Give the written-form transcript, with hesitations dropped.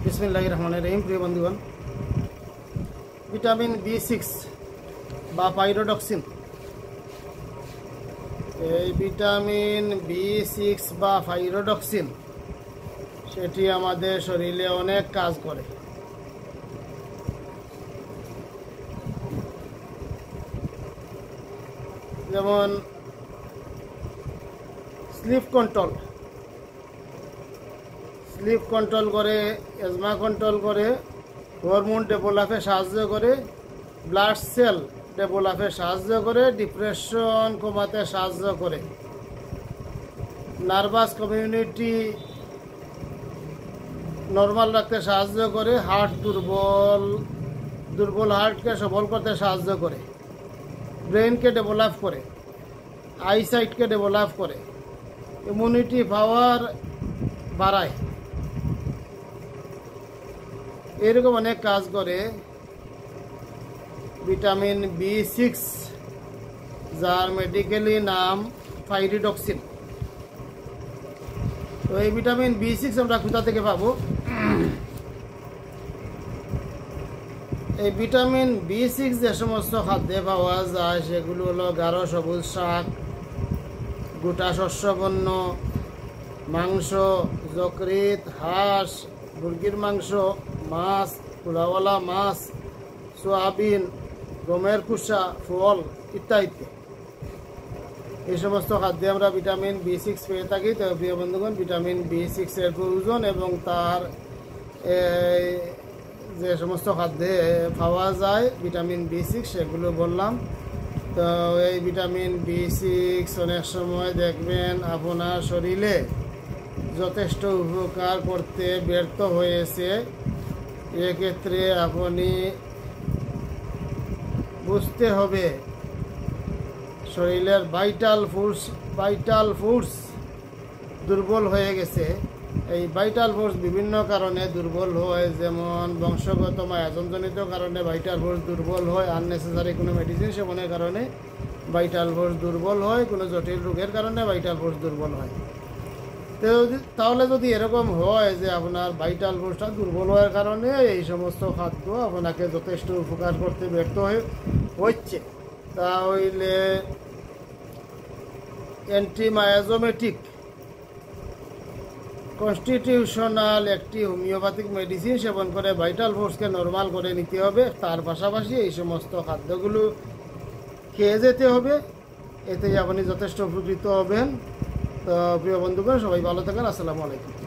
বিসমিল্লাহির রহমানির রহিম। প্রিয় বন্ধুগণ, ভিটামিন B6 বা পাইরোডক্সিন, এই ভিটামিন B6 বা পাইরোডক্সিন সেটি আমাদের শরীরে অনেক কাজ করে। যেমন স্লিপ কন্ট্রোল করে, এজমা কন্ট্রোল করে, হরমোন ডেভেলপে সাহায্য করে, ব্লাড সেল ডেভেলপে সাহায্য করে, ডিপ্রেশন কমাতে সাহায্য করে, নার্ভাস কমিউনিটি নর্মাল রাখতে সাহায্য করে, হার্ট দুর্বল হার্টকে সবল করতে সাহায্য করে, ব্রেনকে ডেভেলপ করে, আইসাইটকে ডেভেলপ করে, ইমিউনিটি পাওয়ার বাড়ায়, এরকম অনেক কাজ করে ভিটামিন B6, যার মেডিকেলি নাম পাইরিডক্সিন। তো এই ভিটামিন B6 আমরা কোথা থেকে পাবো? এই ভিটামিন B6 যে সমস্ত খাদ্যে পাওয়া যায় সেগুলো হলো গাঢ় সবুজ শাক, গোটা শস্যপণ্য, মাংস, যকৃৎ, হাঁস, মুরগির মাংস, মাছ, পোলাওয়ালা মাছ, সোয়াবিন, গমের খোসা, ফল ইত্যাদি। এই সমস্ত খাদ্যে আমরা ভিটামিন B6 পেয়ে থাকি। তো প্রিয় বন্ধুগণ, ভিটামিন B6 এর প্রয়োজন এবং তার যে সমস্ত খাদ্যে পাওয়া যায় ভিটামিন B6 সেগুলো বললাম। তো এই ভিটামিন B6 অনেক সময় দেখবেন আপনার শরীরে যথেষ্ট উপকার করতে ব্যর্থ হয়েছে। এক্ষেত্রে আপনি বুঝতে হবে শরীরের ভাইটাল ফোর্স দুর্বল হয়ে গেছে। এই ভাইটাল ফোর্স বিভিন্ন কারণে দুর্বল হয়, যেমন বংশগত মায়াজনজনিত কারণে ভাইটাল ফোর্স দুর্বল হয়, আননেসেসারি কোনো মেডিসিন সেবনের কারণে ভাইটাল ফোর্স দুর্বল হয়, কোনো জটিল রোগের কারণে ভাইটাল ফোর্স দুর্বল হয়। তাহলে যদি এরকম হয় যে আপনার ভাইটাল ফোর্সটা দুর্বল হওয়ার কারণে এই সমস্ত খাদ্য আপনাকে যথেষ্ট উপকার করতে ব্যর্থ হচ্ছে, তাহলে অ্যান্টিমায়াজোমেটিক কনস্টিটিউশনাল একটি হোমিওপ্যাথিক মেডিসিন সেবন করে ভাইটাল ফোর্সকে নর্মাল করে নিতে হবে। তার পাশাপাশি এই সমস্ত খাদ্যগুলো খেয়ে যেতে হবে, এতেই আপনি যথেষ্ট উপকৃত হবেন। তো প্রিয় বন্ধুগণ, সবাই ভালো থাকেন। আসসালামু আলাইকুম।